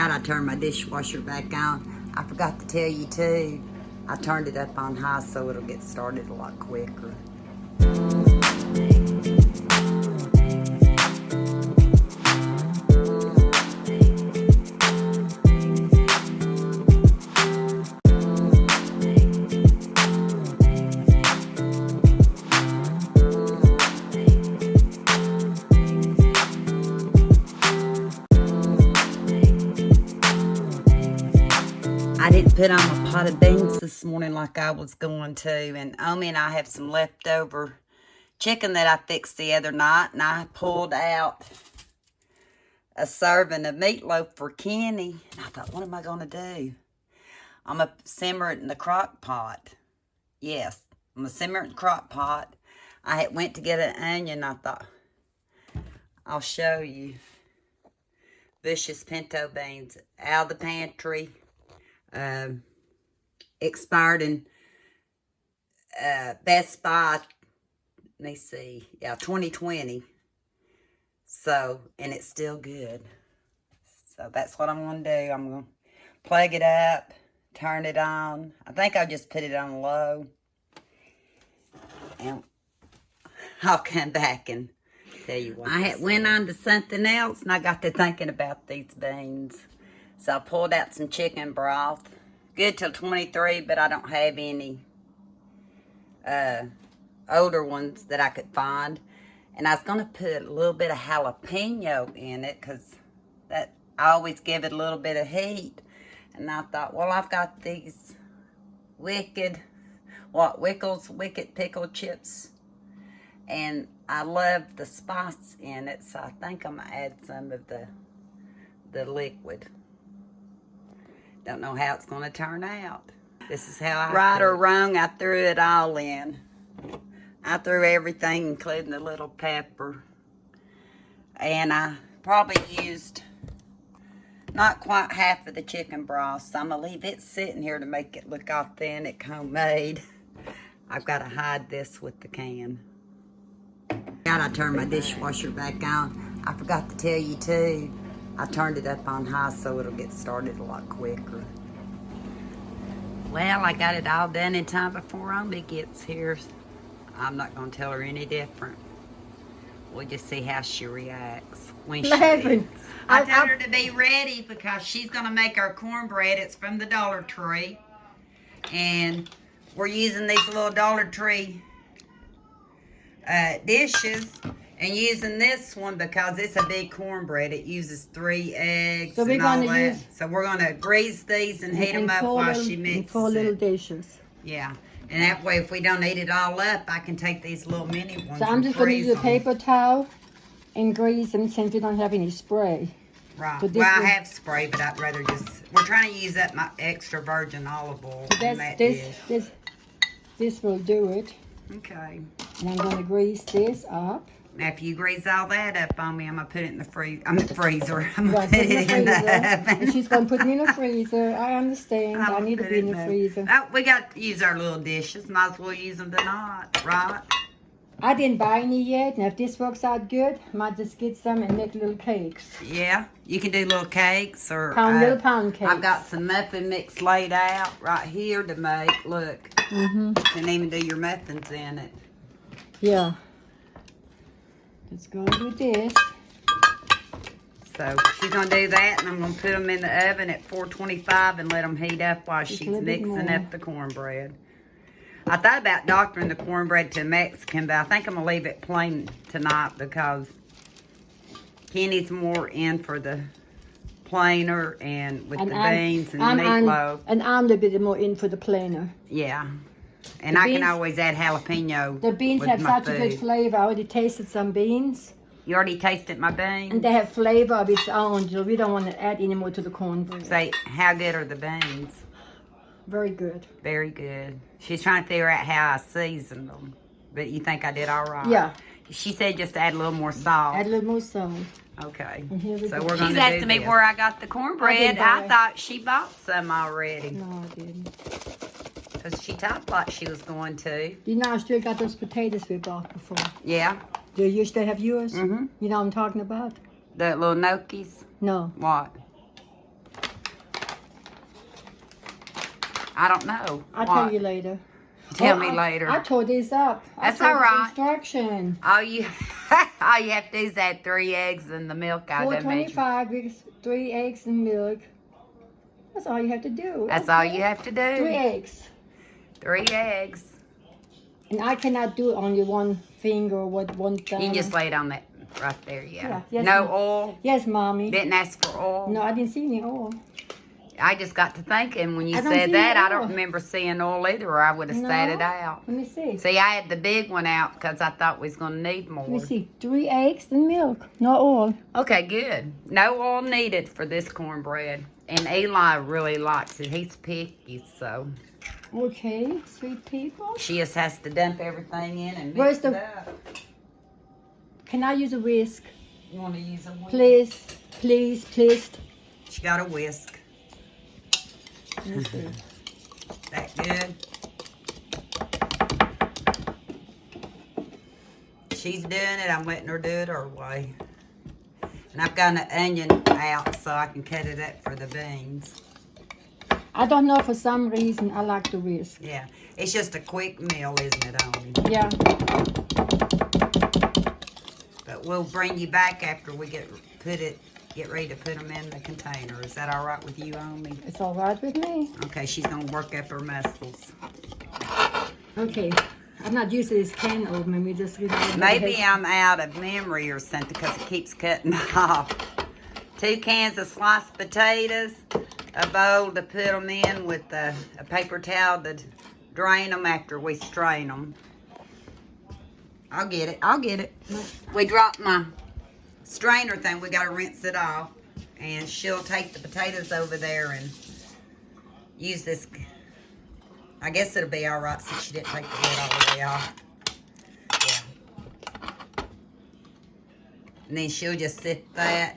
Forgot I turned my dishwasher back on. I forgot to tell you too. I turned it up on high so it'll get started a lot quicker. I didn't put on a pot of beans this morning like I was going to, and Omi and I have some leftover chicken that I fixed the other night, and I pulled out a serving of meatloaf for Kenny. And I thought, what am I going to do? I'm going to simmer it in the crock pot. Yes, I'm going to simmer it in the crock pot. I went to get an onion. I thought, I'll show you. Bush's pinto beans out of the pantry. Expired in Best Buy, let me see, yeah, 2020. So, and it's still good. So that's what I'm going to do. I'm going to plug it up, turn it on. I think I'll just put it on low. And I'll come back and tell you what. I went on to something else, and I got to thinking about these beans. So I pulled out some chicken broth. Good till 23, but I don't have any older ones that I could find. And I was going to put a little bit of jalapeno in it because that I always give it a little bit of heat. And I thought, well, I've got these Wicked pickle chips. And I love the spice in it, so I think I'm going to add some of the liquid. Don't know how it's going to turn out. This is how I right or wrong, I threw it all in. I threw everything, including the little pepper. And I probably used not quite half of the chicken broth, so I'm going to leave it sitting here to make it look authentic, homemade. I've got to hide this with the can. I turned my dishwasher back on. I forgot to tell you too. I turned it up on high so it'll get started a lot quicker. Well, I got it all done in time before Omi gets here. I'm not going to tell her any different. We'll just see how she reacts when she eats. I told her to be ready because she's going to make our cornbread. It's from the Dollar Tree. And we're using these little Dollar Tree dishes. And using this one because it's a big cornbread. It uses 3 eggs so and all that. So we're going to grease these and heat them up while she mixes 4 little dishes. Yeah. And that way, if we don't eat it all up, I can take these little mini ones. So I'm just going to use a paper towel and grease them since we don't have any spray. Right. Well, I have spray, but I'd rather just... We're trying to use up my extra virgin olive oil in that dish. This will do it. Okay. And I'm going to grease this up. After you grease all that up on me, I'm going to put it in the freezer. I'm in the freezer. I'm going to put it in the oven. She's going to put me in the freezer. I understand. I need to be in the freezer. Oh, we got to use our little dishes. Might as well use them tonight, right? I didn't buy any yet. Now, if this works out good, I might just get some and make little cakes. Yeah, you can do little cakes or... little pound cakes. I've got some muffin mix laid out right here to make. Look. You can even do your muffins in it. Yeah. Let's go do this. So she's going to do that, and I'm going to put them in the oven at 425 and let them heat up while she's mixing up the cornbread. I thought about doctoring the cornbread to Mexican, but I think I'm going to leave it plain tonight because Kenny's more in for the plainer and with the beans and the meatloaf. And I'm a little bit more in for the plainer. Yeah. And I can always add jalapeno. The beans have such a good flavor. I already tasted some beans. You already tasted my beans? And they have flavor of its own, so we don't want to add any more to the cornbread. Say, how good are the beans? Very good. Very good. She's trying to figure out how I seasoned them. But you think I did all right? Yeah. She said just add a little more salt. Add a little more salt. Okay. And here we so go. we're going to do this. She's asking me where I got the cornbread. I thought she bought some already. No, I didn't. Because she talked like she was going to. You know, I still got those potatoes we bought before. Yeah. Do you still have yours? Mm-hmm. You know what I'm talking about? The little gnocchis? No. What? I don't know. I'll What? tell you later. Tell me later. I tore this up. That's I all right. Instruction. All you have to do is add 3 eggs and the milk out of that measure. 425 with 3 eggs and milk. That's all you have to do. That's all you have to do. 3 eggs. 3 eggs. And I cannot do it on your one finger or one thumb. You can just lay it on that right there, yeah. Yes, No oil? Yes, Mommy. Didn't ask for oil? No, I didn't see any oil. I just got to thinking when you I don't said see that, any I don't oil. remember seeing oil either, or I would have spat it out. Let me see. See, I had the big one out because I thought we was going to need more. Let me see. 3 eggs and milk. No oil. Okay, good. No oil needed for this cornbread. And Eli really likes it. He's picky, so. Okay, sweet people. She just has to dump everything in and Where's mix it the- up. Can I use a whisk? You want to use a whisk? Please, please, please. She got a whisk. Let me see. That good? She's doing it. I'm letting her do it her way. And I've got an onion out so I can cut it up for the beans. I don't know, for some reason I like the whisk. Yeah. It's just a quick meal, isn't it, Omi? Yeah. But we'll bring you back after we get ready to put them in the container. Is that all right with you, Omi? It's all right with me. Okay, she's going to work up her muscles. Okay. I'm not used to this can opening. We just Maybe I'm out of memory or something because it keeps cutting off. 2 cans of sliced potatoes, a bowl to put them in with a paper towel to drain them after we strain them. I'll get it. We dropped my strainer thing. We got to rinse it off. And she'll take the potatoes over there and use this. I guess it'll be all right since she didn't take the lid all the way off. Yeah. And then she'll just sit that.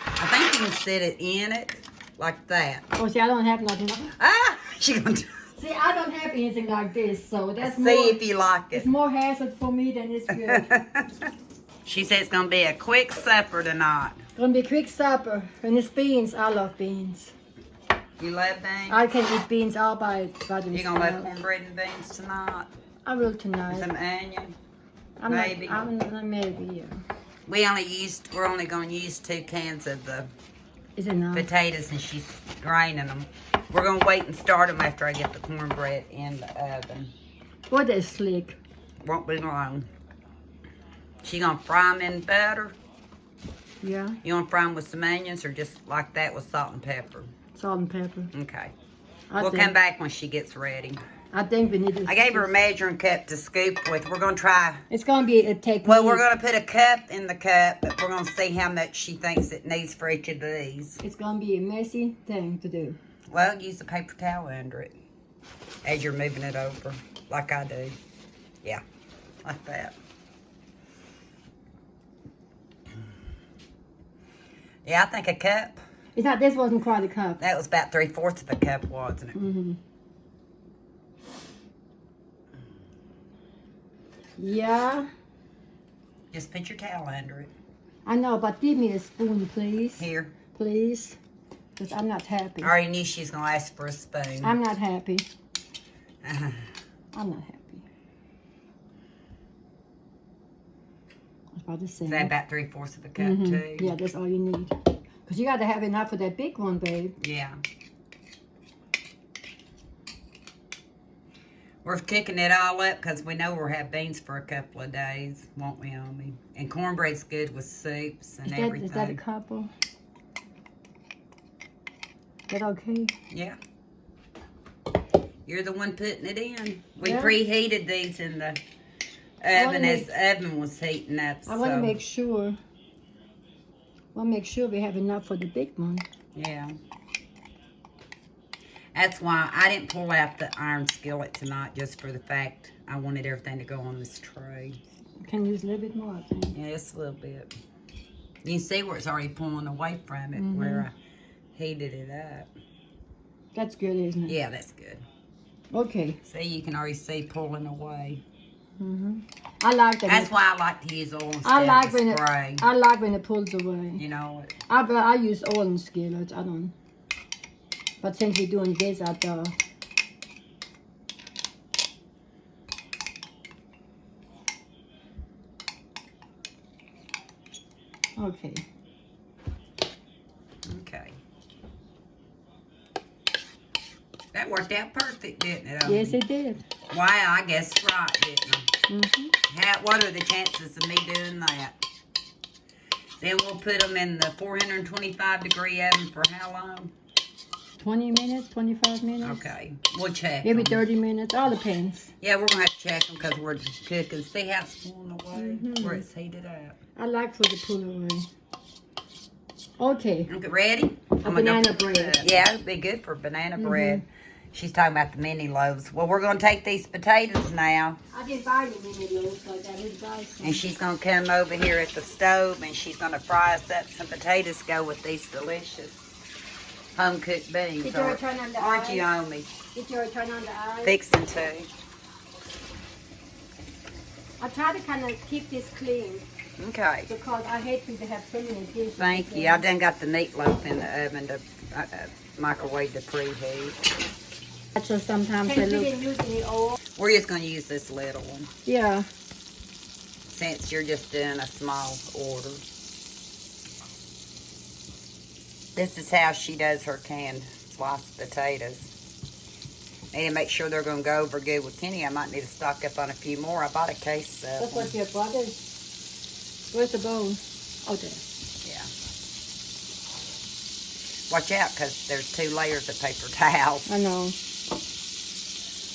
I think you can sit it in it like that. Oh, see, I don't have nothing. Ah! She gonna See, I don't have anything like this, so that's see more. if you like It's it. more hassle for me than it's good. She said it's gonna be a quick supper tonight. Gonna be a quick supper, and it's beans. I love beans. You love beans? I can eat beans all by themselves. You gonna love cornbread and beans tonight? I will tonight. Some onion? I'm maybe. Maybe, yeah. We're only gonna use 2 cans of the Is it enough? potatoes, and she's draining them. We're gonna wait and start them after I get the cornbread in the oven. Boy, they're slick. Won't be long. She gonna fry them in butter. Yeah, You wanna fry them with some onions or just like that with salt and pepper? salt and pepper. Okay. I We'll think, come back when she gets ready. I think we need to. I gave her a measuring cup to scoop with. We're gonna try. It's gonna be a technique. Well, we're gonna put a cup in the cup, but we're gonna see how much she thinks it needs for each of these. It's gonna be a messy thing to do. Well, use a paper towel under it as you're moving it over, like I do. Yeah, like that. Yeah, I think a cup. It's not. This wasn't quite a cup. That was about 3/4 of a cup, wasn't it? Mm-hmm. Yeah, Just put your towel under it. I know, but give me a spoon, please. Here. Please. Because I'm not happy. I already knew she was going to ask for a spoon. I'm not happy. Uh-huh. I'm not happy. I was about to say. Is that about 3/4 of a cup, Mhm. too? Yeah, that's all you need. Because you got to have enough for that big one, babe. Yeah. We're cooking it all up because we know we'll have beans for a couple of days, won't we, Omi? And cornbread's good with soups and everything. Is that a couple? Is that okay? Yeah. You're the one putting it in. We Yeah. preheated these in the oven as the oven was heating up. I want to make sure. We have enough for the big one. Yeah. That's why I didn't pull out the iron skillet tonight, just for the fact I wanted everything to go on this tray. Can use a little bit more, I think. Yeah, just a little bit. You can see where it's already pulling away from it, Mhm. where I heated it up. That's good, isn't it? Yeah, that's good. Okay. See, you can already see pulling away. I like that. That's why I like to use oil instead I like of when spray. I like when it pulls away. You know, I use oil and skillets. I don't. But since we're doing this, I thought Okay. Okay. That worked out perfect, didn't it? Yes, it did. Why, I guess right, didn't I? Mm-hmm. What are the chances of me doing that? Then we'll put them in the 425-degree oven for how long? 20 minutes, 25 minutes. Okay, we'll check Maybe 'em. 30 minutes. All depends. Yeah, we're going to have to check them because we're cooking. See how it's pulling away Mhm. where it's heated up. I like for the pull away. Okay. Okay, ready? A banana bread. Yeah, it'd be good for banana Mhm. bread. She's talking about the mini loaves. Well, we're going to take these potatoes now. I didn't buy any mini loaves like I did buy some. And she's going to come over here at the stove and she's going to fry us up some potatoes to go with these delicious home-cooked beans. Did you already turn on the Aren't you eye? on me? Did you already turn on the eye? Fixing to. I try to kind of keep this clean Okay. because I hate to have so many dishes. Thank you. I done got the meatloaf in the oven to microwave to preheat. So sometimes Can I you look. didn't Use any oil. We're just going to use this little one Yeah. since you're just doing a small order. This is how she does her canned sliced potatoes. Need to make sure they're going to go over good with Kenny. I might need to stock up on a few more. I bought a case of That's them. what your brother. Where's the bowl? Oh, there. Yeah. Watch out because there's 2 layers of paper towels. I know.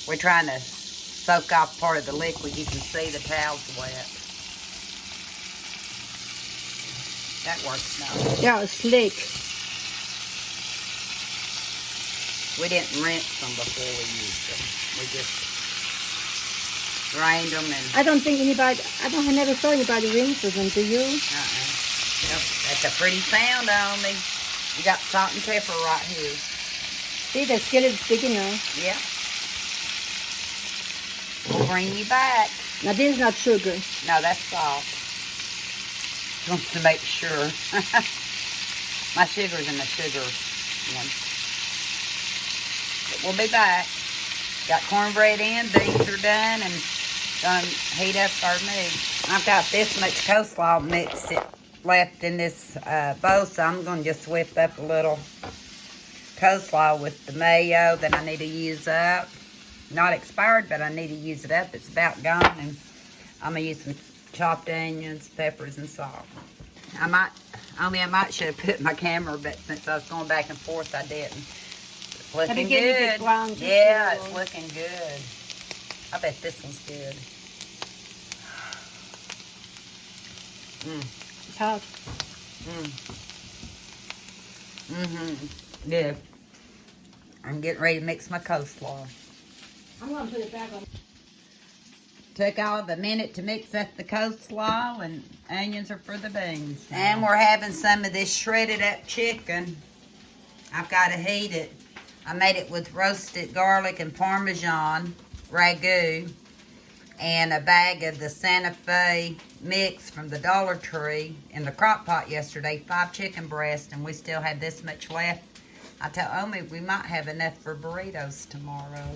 We're trying to soak off part of the liquid. You can see the towel's wet. That works now. Yeah, it's slick. We didn't rinse them before we used them. We just drained them and... I don't think anybody. I never saw anybody rinse them. Do you? Yep, that's a pretty sound on me. You got salt and pepper right here. See, the skillet's big enough. Yeah. We'll bring you back. Now this is not sugar. No, that's salt. Wants to make sure. My sugar's in the sugar one. But we'll be back. Got cornbread in, beans are done, and gonna heat up our meat. I've got this much coleslaw mixed left in this bowl, so I'm gonna just whip up a little coleslaw with the mayo that I need to use up. Not expired, but I need to use it up. It's about gone, and I'm gonna use some chopped onions, peppers, and salt. I might should have put my camera, but since I was going back and forth, I didn't. It's looking good. Yeah, it's looking good. I bet this one's good. It's hot. Yeah. I'm getting ready to mix my coleslaw. I'm gonna put it back on. Took all of a minute to mix up the coleslaw, and onions are for the beans. And we're having some of this shredded up chicken. I've got to heat it. I made it with roasted garlic and Parmesan ragu, and a bag of the Santa Fe mix from the Dollar Tree in the crock pot yesterday. 5 chicken breasts, and we still have this much left. I tell Omi we might have enough for burritos tomorrow.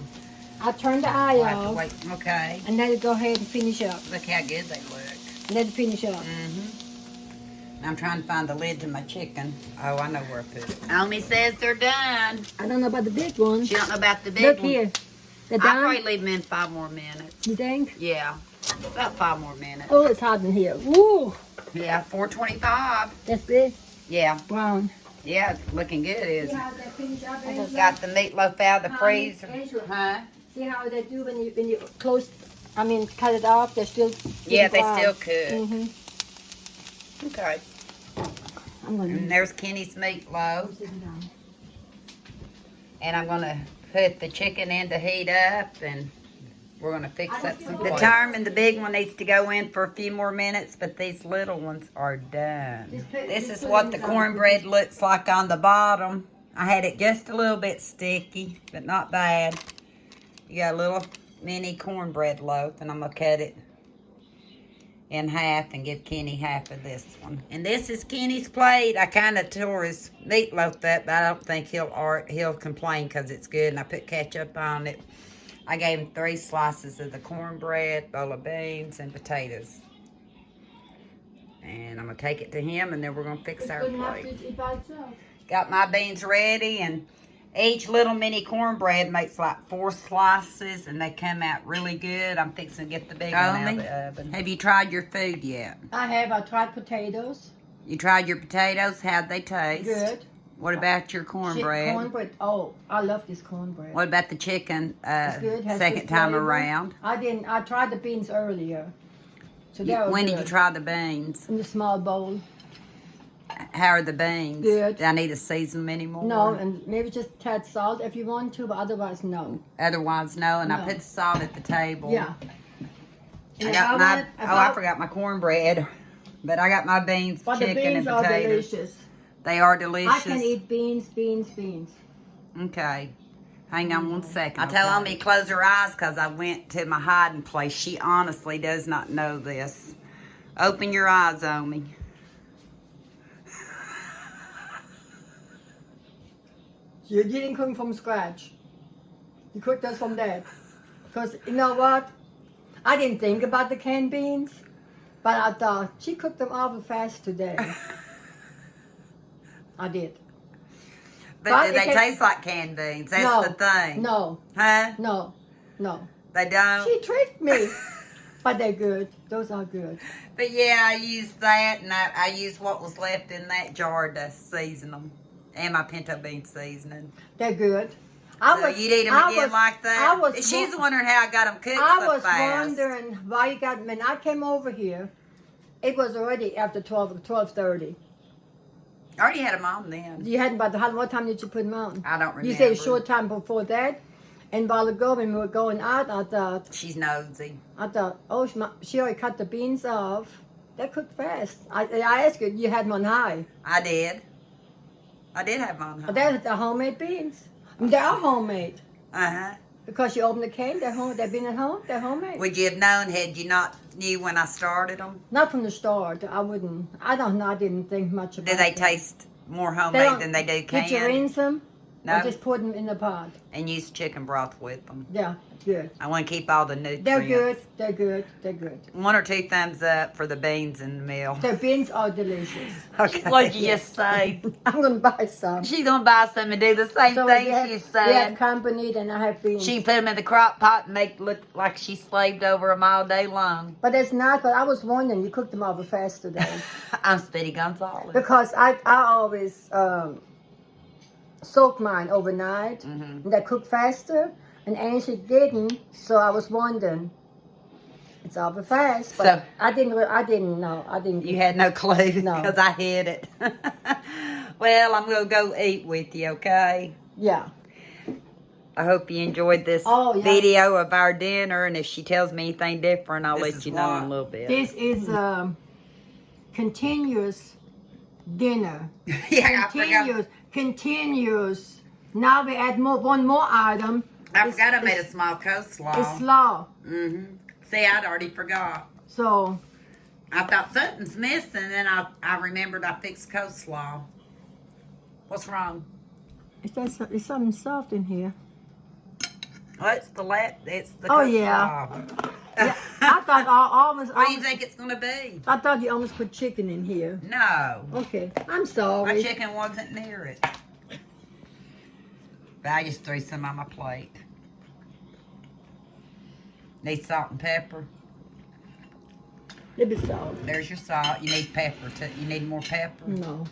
I turned the eye We'll have to off. wait. Okay. And let it go ahead and finish up. Look how good they look. Let it finish up. I'm trying to find the lid to my chicken. Oh, I know where I put it. Omi says they're done. I don't know about the big one. She don't know about the big Look one. here. They're I'll done. probably leave them in 5 more minutes. You think? Yeah, about 5 more minutes. Oh, it's hot in here. Woo! Yeah, 425. That's big. Yeah, Brown. yeah, it's looking good, isn't it? how they finish up, Angela? Got the meatloaf out of the freezer. Angela. Huh? See how they do when you close, cut it off, they're still Yeah, they brown. still could. Mm-hmm. Okay. I'm going And to there's Kenny's meatloaf. And I'm going to put the chicken in to heat up, and we're going to fix up some. The thyme and the big one needs to go in for a few more minutes, but these little ones are done. This is what the cornbread looks like on the bottom. I had it just a little bit sticky, but not bad. You got a little mini cornbread loaf, and I'm going to cut it in half and give Kenny half of this one. And this is Kenny's plate. I kind of tore his meatloaf up, but I don't think he'll complain because it's good. And I put ketchup on it. I gave him 3 slices of the cornbread, bowl of beans, and potatoes. And I'm going to take it to him, and then we're going to fix our It's good enough plate. to eat by itself. Got my beans ready, and each little mini cornbread makes like 4 slices, and they come out really good. I'm fixing to get the big one out of the oven. Have you tried your food yet? I have. I tried potatoes. You tried your potatoes? How'd they taste? Good. What about your cornbread? Cornbread. Oh, I love this cornbread. What about the chicken? It's good. Has Second good time flavor. around. I tried the beans earlier. So they were When good. did you try the beans? In the small bowl. How are the beans? Good. Do I need to season them anymore? No, and maybe just a tad salt if you want to, but otherwise no. Otherwise, no. And I No. put the salt at the table. Yeah. I got my. I forgot my cornbread, but I got my beans, But the chicken, beans and are potatoes. delicious. They are delicious. I can eat beans. Okay. Hang on one second. I tell Omi to close her eyes because I went to my hiding place. She honestly does not know this. Open your eyes, Omi. You didn't cook from scratch. You cooked us from that. Because you know what? I didn't think about the canned beans, but I thought she cooked them awful fast today. I did. But do they taste like canned beans? That's No, the thing. No, Huh? no. They don't? She tricked me. But they're good. Those are good. But yeah, I used that, and I used what was left in that jar to season them. And my pinto bean seasoning. They're good. You'd eat them again like that? She's wondering how I got them cooked I so was fast. wondering why you got, when I came over here, it was already after 12:30. I already had them on then. You hadn't, but what time did you put them on? I don't remember. You said a short time before that. And while ago when we were going out, I thought, She's nosy. oh, she already cut the beans off. They cooked fast. I asked you had them on high. I did. I did have them on high. But they're the homemade beans. I mean, they are homemade. Uh-huh. Because you open the can, they've been at home, they're homemade. Would you have known had you not knew when I started them? Not from the start. I wouldn't. I don't know. I didn't think much about Do they them. taste more homemade than they do canned? Did you rinse them? No. Or just put them in the pot? And use chicken broth with them. Yeah, good. I want to keep all the nutrients. They're good. They're good. They're good. 1 or 2 thumbs up for the beans in the meal. The beans are delicious. Okay. What did you just say? I'm going to buy some. She's going to buy some and do the same thing she We have said. company, then I have beans. She can put them in the crock pot and make it look like she slaved over them all day long. But it's not, but I was wondering, you cooked them awful fast today. I'm Speedy Gonzalez. Because I always soak mine overnight, and they cook faster, and Angie didn't, so I was wondering. It's awful fast, but So- I didn't know. You had no clue No. because I hid it. Well, I'm going to go eat with you, okay? Yeah. I hope you enjoyed this video of our dinner, and if she tells me anything different, I'll let you know in a little bit. This is continuous dinner. Yeah, I Continuous. Now we add one more item. I forgot I made a small coleslaw. It's slaw. See, I'd already forgot. So I thought something's missing, and then I remembered I fixed coleslaw. What's wrong? it's something soft in here. Well, it's the Oh, coleslaw. yeah. Yeah, I thought almost. What do you think it's going to be? I thought you almost put chicken in here. No. Okay, I'm My sorry. chicken wasn't near it. But I just threw some on my plate. Need salt and pepper. Little bit salt. There's your salt. You need pepper too. You need more pepper. No.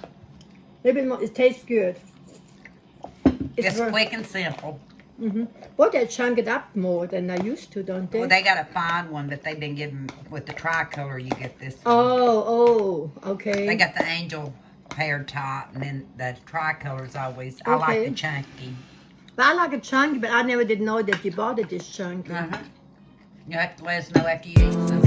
Little bit more. It tastes good. Just quick and simple. Well, they chunk it up more than I used to, don't they? Well, they got a fine one, but they've been giving with the tricolor. You get this one. Oh, okay. They got the angel hair top, and then the tricolor's always. I like the chunky. But I like a chunky, but I never did know that you bought it this chunky. You have to let us know after you eat some.